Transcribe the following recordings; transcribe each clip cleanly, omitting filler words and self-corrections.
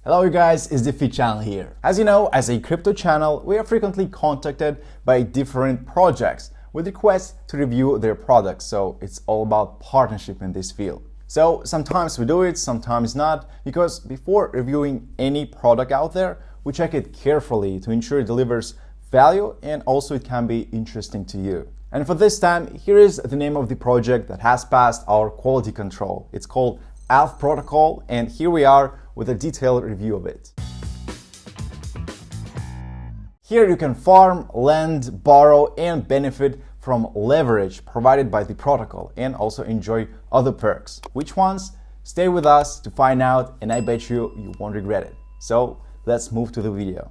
Hello you guys, it's DeFeed channel here. As you know, as a crypto channel, we are frequently contacted by different projects with requests to review their products, so it's all about partnership in this field. So sometimes we do it, sometimes not, because before reviewing any product out there, we check it carefully to ensure it delivers value and also it can be interesting to you. And for this time, here is the name of the project that has passed our quality control. It's called Alfprotocol, and here we are with a detailed review of it. Here you can farm, lend, borrow, and benefit from leverage provided by the protocol and also enjoy other perks. Which ones? Stay with us to find out, and I bet you won't regret it. So let's move to the video.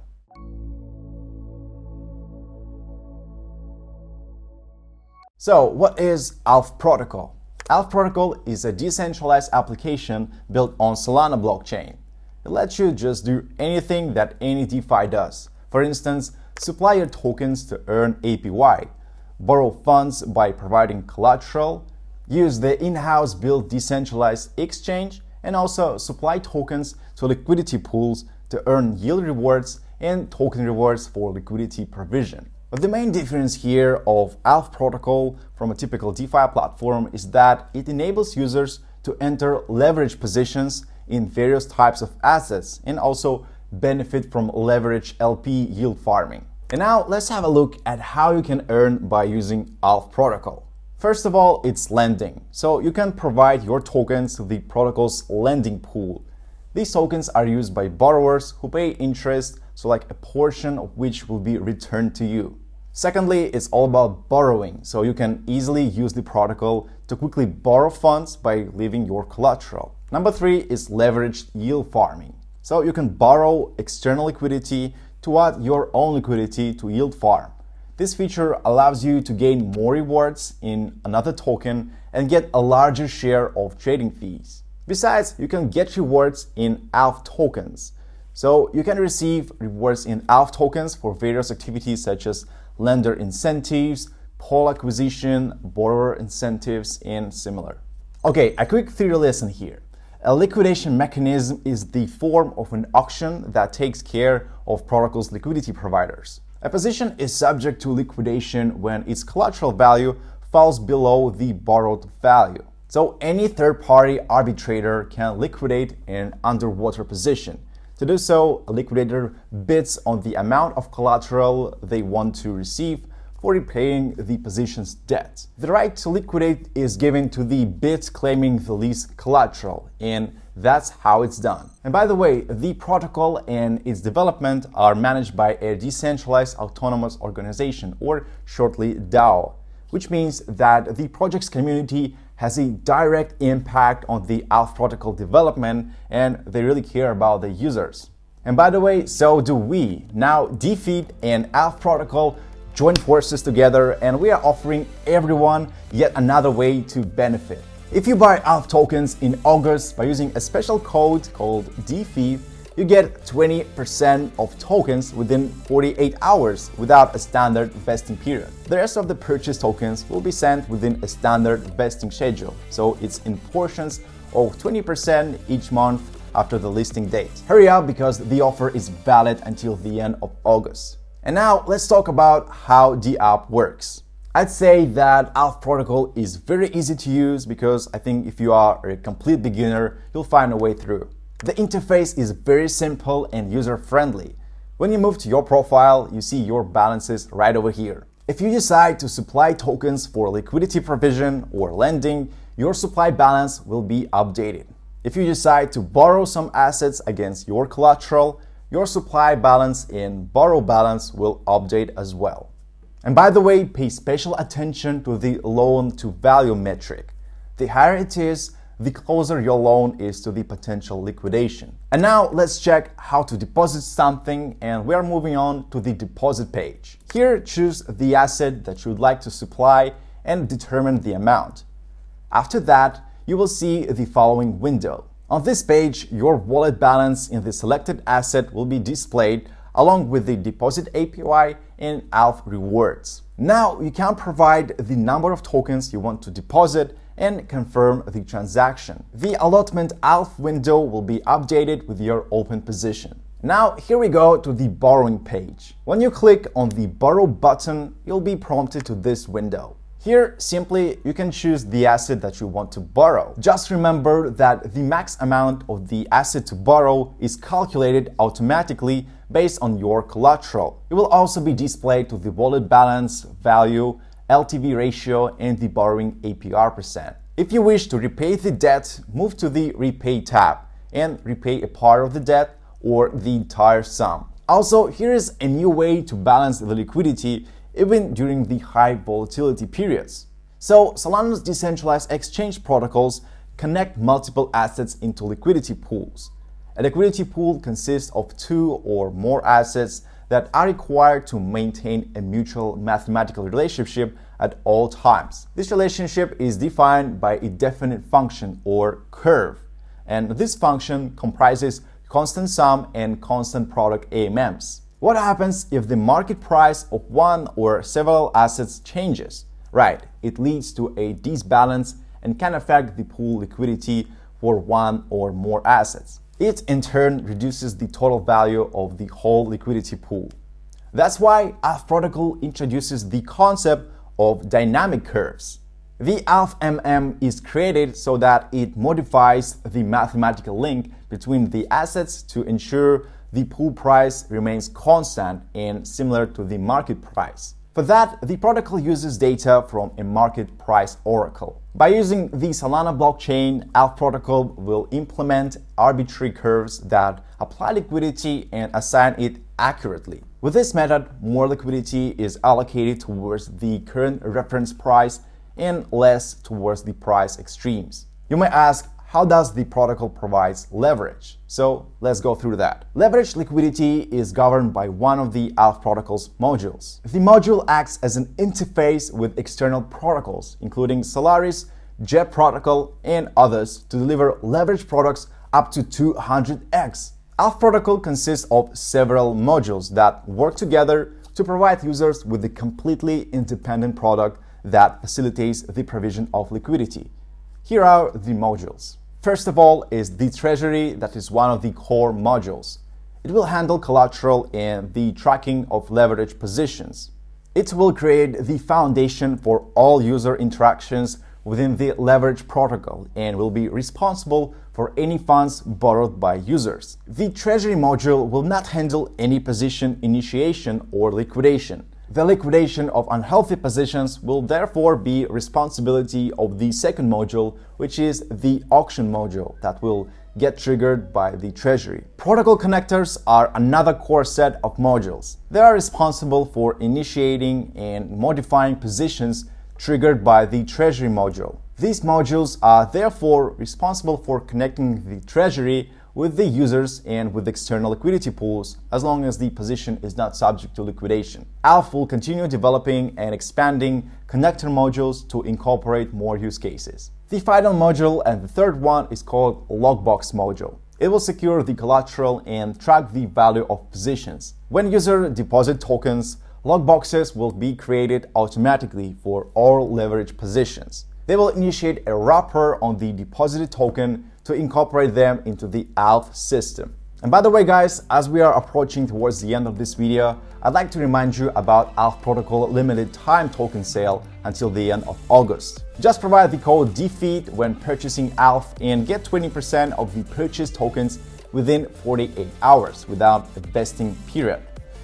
So what is Alfprotocol? Alfprotocol is a decentralized application built on Solana blockchain. It lets you just do anything that any DeFi does. For instance, supply your tokens to earn APY, borrow funds by providing collateral, use the in-house built decentralized exchange, and also supply tokens to liquidity pools to earn yield rewards and token rewards for liquidity provision. But the main difference here of Alfprotocol from a typical DeFi platform is that it enables users to enter leverage positions in various types of assets and also benefit from leverage LP yield farming. And now let's have a look at how you can earn by using Alfprotocol. First of all, it's lending. So you can provide your tokens to the protocol's lending pool. These tokens are used by borrowers who pay interest, so like a portion of which will be returned to you. Secondly, it's all about borrowing, so you can easily use the protocol to quickly borrow funds by leaving your collateral. Number 3 is leveraged yield farming. So you can borrow external liquidity to add your own liquidity to yield farm. This feature allows you to gain more rewards in another token and get a larger share of trading fees. Besides, you can get rewards in ALF tokens. So you can receive rewards in ALF tokens for various activities such as lender incentives, pool acquisition, borrower incentives, and similar. Okay, a quick theory lesson here. A liquidation mechanism is the form of an auction that takes care of protocol's liquidity providers. A position is subject to liquidation when its collateral value falls below the borrowed value. So any third-party arbitrator can liquidate an underwater position. To do so, a liquidator bids on the amount of collateral they want to receive for repaying the position's debt. The right to liquidate is given to the bid claiming the least collateral, and that's how it's done. And by the way, the protocol and its development are managed by a decentralized autonomous organization, or shortly DAO, which means that the project's community has a direct impact on the Alfprotocol development, and they really care about the users. And by the way, so do we. Now DeFeed and Alfprotocol join forces together, and we are offering everyone yet another way to benefit. If you buy ALF tokens in August by using a special code called DeFeed, you get 20% of tokens within 48 hours without a standard vesting period. The rest of the purchased tokens will be sent within a standard vesting schedule, so it's in portions of 20% each month after the listing date. Hurry up because the offer is valid until the end of August. And now let's talk about how the app works. I'd say that Alfprotocol is very easy to use because I think if you are a complete beginner, you'll find a way through. The interface is very simple and user-friendly. When you move to your profile, you see your balances right over here. If you decide to supply tokens for liquidity provision or lending, your supply balance will be updated. If you decide to borrow some assets against your collateral, your supply balance and borrow balance will update as well. And by the way, pay special attention to the loan to value metric. The higher it is, the closer your loan is to the potential liquidation. And now let's check how to deposit something, and we are moving on to the deposit page. Here, choose the asset that you would like to supply and determine the amount. After that, you will see the following window. On this page, your wallet balance in the selected asset will be displayed along with the deposit APY and ALF rewards. Now you can provide the number of tokens you want to deposit and confirm the transaction. The allotment ALF window will be updated with your open position. Now here we go to the borrowing page. When you click on the borrow button, you'll be prompted to this window. Here, simply, you can choose the asset that you want to borrow. Just remember that the max amount of the asset to borrow is calculated automatically based on your collateral. It will also be displayed to the wallet balance, value, LTV ratio, and the borrowing APR percent. If you wish to repay the debt, move to the Repay tab and repay a part of the debt or the entire sum. Also, here is a new way to balance the liquidity even during the high volatility periods. So, Solana's decentralized exchange protocols connect multiple assets into liquidity pools. A liquidity pool consists of two or more assets that are required to maintain a mutual mathematical relationship at all times. This relationship is defined by a definite function or curve, and this function comprises constant sum and constant product AMMs. What happens if the market price of one or several assets changes? Right, it leads to a disbalance and can affect the pool liquidity for one or more assets. It in turn reduces the total value of the whole liquidity pool. That's why Alfprotocol introduces the concept of dynamic curves. The AlfMM is created so that it modifies the mathematical link between the assets to ensure the pool price remains constant and similar to the market price. For that, the protocol uses data from a market price oracle. By using the Solana blockchain, Alfprotocol will implement arbitrary curves that apply liquidity and assign it accurately. With this method, more liquidity is allocated towards the current reference price and less towards the price extremes. You may ask, how does the protocol provide leverage? So let's go through that. Leverage liquidity is governed by one of the Alfprotocol's modules. The module acts as an interface with external protocols, including Solaris, Jet Protocol, and others to deliver leverage products up to 200x. Alfprotocol consists of several modules that work together to provide users with a completely independent product that facilitates the provision of liquidity. Here are the modules. First of all is the treasury, that is one of the core modules. It will handle collateral and the tracking of leverage positions. It will create the foundation for all user interactions within the leverage protocol and will be responsible for any funds borrowed by users. The treasury module will not handle any position initiation or liquidation. The liquidation of unhealthy positions will therefore be responsibility of the second module, which is the auction module that will get triggered by the treasury. Protocol connectors are another core set of modules. They are responsible for initiating and modifying positions triggered by the treasury module. These modules are therefore responsible for connecting the treasury with the users and with external liquidity pools as long as the position is not subject to liquidation. Alf will continue developing and expanding connector modules to incorporate more use cases. The final module and the third one is called Lockbox module. It will secure the collateral and track the value of positions. When user deposit tokens, lockboxes will be created automatically for all leverage positions. They will initiate a wrapper on the deposited token to incorporate them into the Alf system. And by the way guys, as we are approaching towards the end of this video, I'd like to remind you about Alfprotocol limited time token sale until the end of August. Just provide the code DeFeed when purchasing Alf and get 20% of the purchased tokens within 48 hours without a vesting period.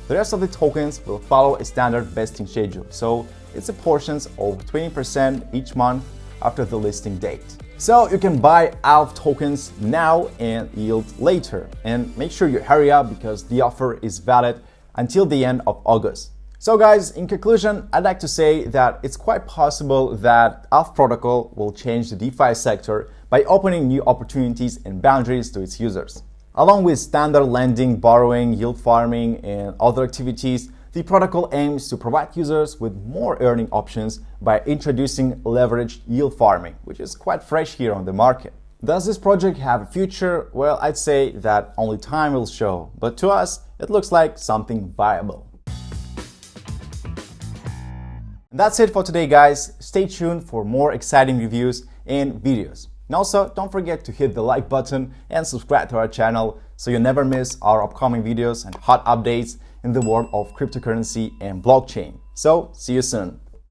The rest of the tokens will follow a standard vesting schedule, so it's a portions of 20% each month after the listing date. So you can buy Alf tokens now and yield later. And make sure you hurry up because the offer is valid until the end of August. So guys, in conclusion, I'd like to say that it's quite possible that Alfprotocol will change the DeFi sector by opening new opportunities and boundaries to its users. Along with standard lending, borrowing, yield farming, and other activities, the protocol aims to provide users with more earning options by introducing leveraged yield farming, which is quite fresh here on the market. Does this project have a future? Well, I'd say that only time will show, but to us, it looks like something viable. And that's it for today, guys. Stay tuned for more exciting reviews and videos. And also, don't forget to hit the like button and subscribe to our channel so you never miss our upcoming videos and hot updates in the world of cryptocurrency and blockchain. So, see you soon.